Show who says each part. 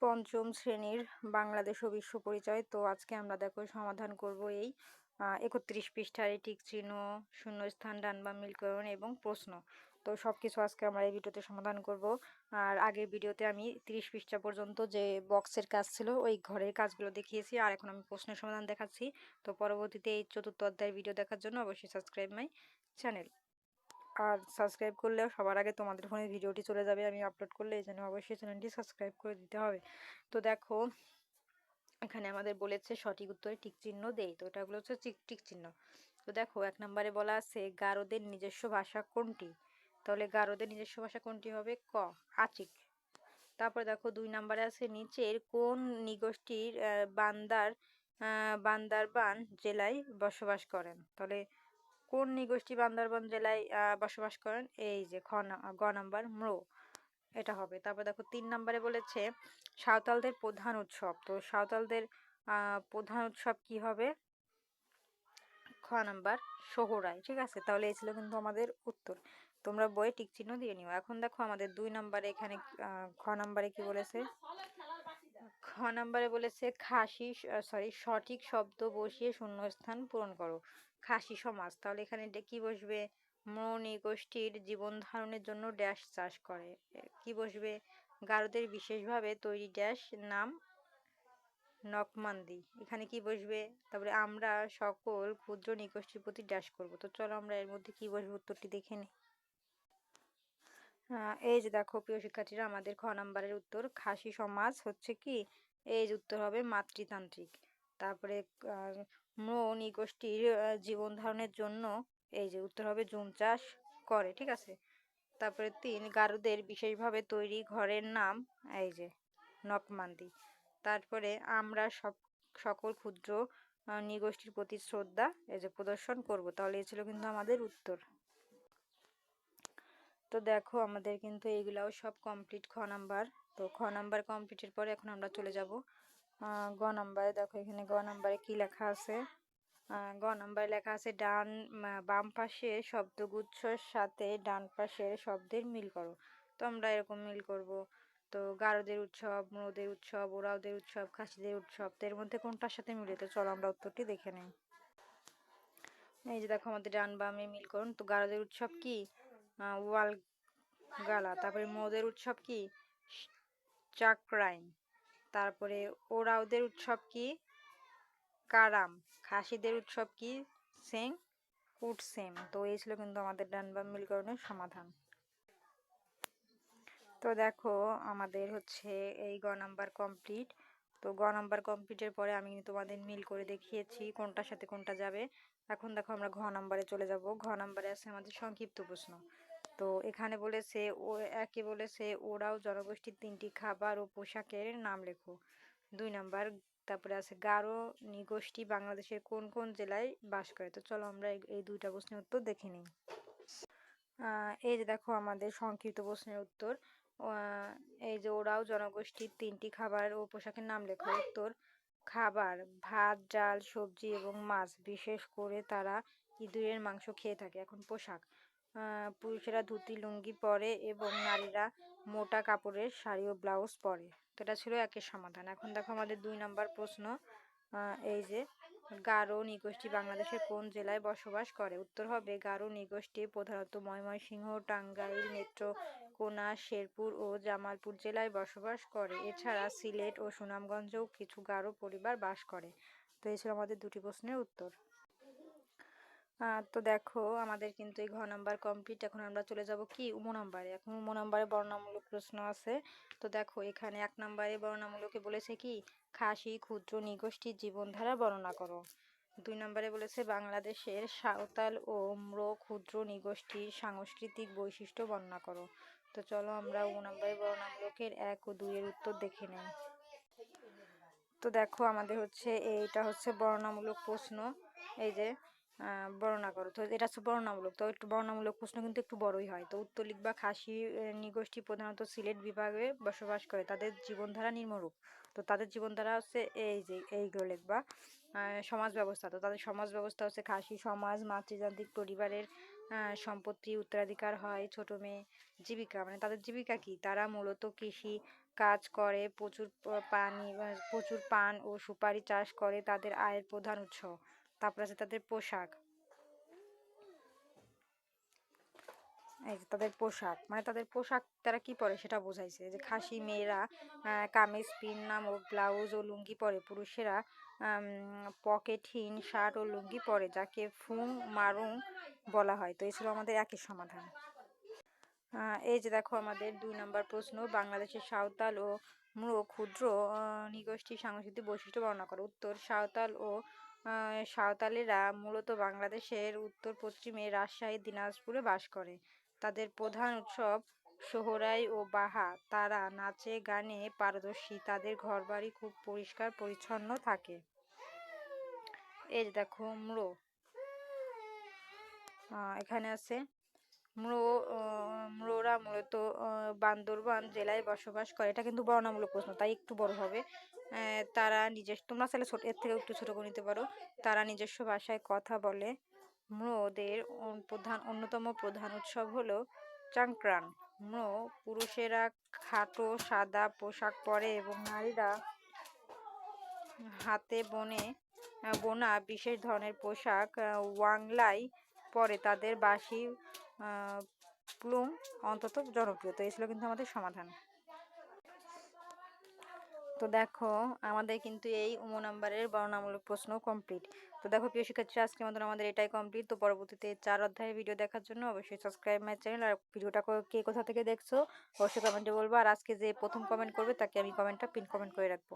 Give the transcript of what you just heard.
Speaker 1: পঞ্চম শ্রেণীর বাংলাদেশ ও বিশ্ব পরিচয়। তো আজকে আমরা দেখো সমাধান করব এই 31 পৃষ্ঠার এই টিক চিহ্ন, শূন্যস্থান, ডান বাম মিলকরণ এবং প্রশ্ন। তো সবকিছু আজকে আমরা এই ভিডিওতে সমাধান করব। আর আগের ভিডিওতে আমি 30 পৃষ্ঠা পর্যন্ত যে বক্সের কাজ ছিল ওই ঘরের কাজগুলো দেখিয়েছি, আর এখন আমি প্রশ্নের সমাধান দেখাচ্ছি। তো পরবর্তীতে এই চতুর্থ অধ্যায়ের ভিডিও দেখার জন্য অবশ্যই সাবস্ক্রাইব মাই চ্যানেল। আর সাবস্ক্রাইব করলেও সবার আগে তোমাদের ফোনে ভিডিওটি চলে যাবে আমি আপলোড করলে, এই জন্য অবশ্যই চ্যানেলটি সাবস্ক্রাইব করে দিতে হবে। তো দেখো এখানে আমাদের বলেছে সঠিক উত্তরে টিক চিহ্ন দেই, তো এটাগুলো হচ্ছে টিক চিহ্ন। তো দেখো 1 নম্বরে বলা আছে গারোদের নিজস্ব ভাষা কোনটি, তাহলে গারোদের নিজস্ব ভাষা কোনটি হবে? ক, আচিক। তারপরে দেখো 2 নম্বরে আছে নিচের কোন নৃগোষ্ঠীর বান্দারবান জেলায় বসবাস করেন, তাহলে কোন নৃগোষ্ঠী বান্দরবান জেলায় বসবাস করেন? এই যে গ নাম্বার ম্রো, এটা হবে। তারপর দেখো 3 নম্বরে বলেছে সাঁওতালদের প্রধান উৎসব, তো সাঁওতালদের প্রধান উৎসব কি হবে? খ নাম্বার সোহরাই। ঠিক আছে, তাহলে এই ছিল কিন্তু আমাদের উত্তর। তোমরা বইয়ে টিক চিহ্ন দিয়ে নিও। এখন দেখো আমাদের 2 নম্বরে এখানে খ নম্বরে কি বলেছে? খ নম্বরে বলেছে সঠিক শব্দ বসিয়ে শূন্যস্থান পূরণ করো। খাসি সমাজ, তাহলে এখানে কি বসবে? নৃগোষ্ঠীর জীবন ধারণের জন্য ড্যাশ চাষ করে, কি বসবে? গারোদের বিশেষভাবে তৈরি ড্যাশ নাম নকমান্দি, এখানে কি বসবে? তারপরে আমরা সকল ক্ষুদ্র নৃগোষ্ঠীর প্রতি ড্যাশ করব। তো চলো আমরা এর মধ্যে কি বসবে উত্তরটি দেখে নিই। এই যে দেখো প্রিয় শিক্ষার্থীরা, আমাদের খ নাম্বারের উত্তর খাসি সমাজ হচ্ছে কি, এই যে উত্তর হবে মাতৃতান্ত্রিক। তারপরে নৃগোষ্ঠীর জীবন ধারণের জন্য এই যে উত্তর হবে জুম চাষ করে। ঠিক আছে, তারপরে 3 গারোদের বিশেষভাবে তৈরি ঘরের নাম এই যে নকমান্দি। তারপরে আমরা সকল ক্ষুদ্র নৃগোষ্ঠীর প্রতি শ্রদ্ধা এই যে প্রদর্শন করব, তাহলে এই ছিল কিন্তু আমাদের উত্তর। তো দেখো আমাদের কিন্তু এইগুলাও সব কমপ্লিট খ নাম্বার। তো খ নাম্বার কমপ্লিটের পরে এখন আমরা চলে যাব গ নাম্বারে। দেখো এখানে গ নাম্বারে কি লেখা আছে? গ নাম্বারে লেখা আছে বাম পাশের শব্দগুচ্ছর সাথে ডান পাশের শব্দের মিল করো। তো আমরা এরকম মিল করব। তো গারোদের উৎসব, ম্রোদের উৎসব, ওরাওদের উৎসব, খাসিদের উৎসব, তো এর মধ্যে কোনটার সাথে মিলে? তো চলো আমরা উত্তরটি দেখে নিই। এই যে দেখো আমাদের ডান বামে মিল করুন। তো গারোদের উৎসব কি? ওয়াল গালা। তারপরে ম্রোদের উৎসব কি? চাকরাইন। তারপরে ওরাওদের উৎসব কি? কারাম। খাসিদের উৎসব কি? সেং উটসেম। তো এই ছিল কিন্তু আমাদের ডান বাম মিলকরণের সমাধান। তো দেখো আমাদের হচ্ছে এই গ নাম্বার কমপ্লিট। তো গ নাম্বার কমপ্লিটের পরে আমি তোমাদের মিল করে দেখিয়েছি কোনটার সাথে কোনটা যাবে। এখন দেখো আমরা ঘ নাম্বারে চলে যাব। ঘ নাম্বারে আছে আমাদের সংক্ষিপ্ত প্রশ্ন। তো এখানে বলেছে একে বলেছে ওরাও জনগোষ্ঠীর 3টি খাবার ও পোশাকের নাম লেখো। 2 নাম্বার তারপরে আছে গারো নৃগোষ্ঠী বাংলাদেশের কোন কোন জেলায় বাস করে। তো চলো আমরা এই দুইটা প্রশ্নের উত্তর দেখে নিই। এই যে দেখো আমাদের সংক্ষিপ্ত প্রশ্নের উত্তর। এই যে ওরাও জনগোষ্ঠীর 3টি খাবার ও পোশাকের নাম লেখো। উত্তর: খাবার ভাত, ডাল, সবজি এবং মাছ, বিশেষ করে তারা ইঁদুরের মাংস খেয়ে থাকে। এখন পোশাক: পুরুষেরা ধুতি লুঙ্গি পরে এবং নারীরা মোটা কাপড়ের শাড়ি ও ব্লাউজ পরে। তো এটা ছিল একের সমাধান। এখন দেখো আমাদের 2 নাম্বার প্রশ্ন। এই যে গারো নৃগোষ্ঠী বাংলাদেশের কোন জেলায় বসবাস করে? উত্তর হবে গারো নৃগোষ্ঠী প্রধানত ময়মনসিংহ, টাঙ্গাইল, নেত্রকোনা, শেরপুর ও জামালপুর জেলায় বসবাস করে। এছাড়া সিলেট ও সুনামগঞ্জেও কিছু গারো পরিবার বাস করে। তো এই ছিল আমাদের 2টি প্রশ্নের উত্তর। তো দেখো আমাদের কিন্তু এই ঘ নাম্বার কমপ্লিট। এখন আমরা চলে যাব কি উম নাম্বারে। এখন উম নাম্বারে বর্ণনামূলক প্রশ্ন আছে। তো দেখো এখানে 1 নাম্বারে বর্ণনামূলকে বলেছে কি খাসি ক্ষুদ্র নৃগোষ্ঠীর জীবনধারা বর্ণনা করো। 2 নাম্বারে বলেছে বাংলাদেশের সাঁওতাল ও ম্রো ক্ষুদ্র নৃগোষ্ঠীর সাংস্কৃতিক বৈশিষ্ট্য বর্ণনা করো। তো চলো আমরা উম নাম্বারে বর্ণনামূলকের 1 ও 2 এর উত্তর দেখে নেই। তো দেখো আমাদের হচ্ছে এইটা হচ্ছে বর্ণনামূলক প্রশ্ন। এই যে বর্ণনা করো। তো এটা হচ্ছে বর্ণনামূলক। তো একটু বর্ণনামূলক প্রশ্ন কিন্তু একটু বড়ই হয়। তো উত্তর লিখবা খাসি নৃগোষ্ঠী প্রধানত সিলেট বিভাগে বসবাস করে। তাদের জীবনধারা নিম্নরূপ। তো তাদের জীবনধারা হচ্ছে এই যে এইগুলো লিখবা। সমাজ ব্যবস্থা: তো তাদের সমাজ ব্যবস্থা হচ্ছে খাসি সমাজ মাতৃতান্ত্রিক পরিবারের সম্পত্তি উত্তরাধিকার হয় ছোট মেয়ে। জীবিকা মানে তাদের জীবিকা কি? তারা মূলত কৃষি কাজ করে, প্রচুর পান ও সুপারি চাষ করে তাদের আয়ের প্রধান উৎস। তারপর আছে তাদের পোশাক। এই যে তাদের পোশাক, মানে তাদের পোশাক তারা কি পরে সেটা বোঝাইছে, যে খাসি মেয়েরা কামিজ পিন নামক ব্লাউজ ও লুঙ্গি পরে, পুরুষেরা পকেটহীন শার্ট ও লুঙ্গি পরে যাকে ফুং মারুং বলা হয়। তো এই ছিল আমাদের একই সমাধান। এই যে দেখো আমাদের 2 নম্বর প্রশ্ন, বাংলাদেশের সাঁওতাল ও মুরো ক্ষুদ্র নৃগোষ্ঠীর সাংস্কৃতিক বৈশিষ্ট্য বর্ণনা করো। উত্তর, সাঁওতালেরা মূলত বাংলাদেশের উত্তর পশ্চিমে রাজশাহী, দিনাজপুরে বাস করে। তাদের প্রধান উৎসব সোহরাই ও বাহা। তারা নাচে গানে পারদর্শী। তাদের ঘরবাড়ি খুব পরিষ্কার পরিচ্ছন্ন থাকে। এই যে দেখো মুরো, এখানে আছে মুরোরা মূলত বান্দরবান জেলায় বসবাস করে। এটা কিন্তু বর্ণনামূলক প্রশ্ন, তাই একটু বড় হবে। তারা নিজস্ব, তোমরা চাইলে ছোট, এর থেকে একটু ছোট করে নিতে পারো। তারা নিজস্ব ভাষায় কথা বলে। মুরোদের অন্যতম প্রধান উৎসব হলো চাংক্রান। মুরো পুরুষেরা খাটো সাদা পোশাক পরে এবং নারীরা হাতে বোনা বিশেষ ধরনের পোশাক ওয়াংলাই পরে। তাদের বাঁশি প্লুম অন্তত জনপ্রিয়। তো এই ছিল কিন্তু আমাদের সমাধান। তো দেখো আমাদের কিন্তু এই নাম্বারের বর্ণনামূলক প্রশ্ন কমপ্লিট। তো দেখো প্রিয় শিক্ষার্থীরা, আজকের মতন আমাদের এটাই কমপ্লিট। তো পরবর্তীতে 4 অধ্যায়ের ভিডিও দেখার জন্য অবশ্যই সাবস্ক্রাইব মাই চ্যানেল। আর ভিডিওটা কে কোথা থেকে দেখছো অবশ্যই কমেন্টে বলবো। আর আজকে যে প্রথম কমেন্ট করবে তাকে আমি কমেন্টটা পিন কমেন্ট করে রাখবো।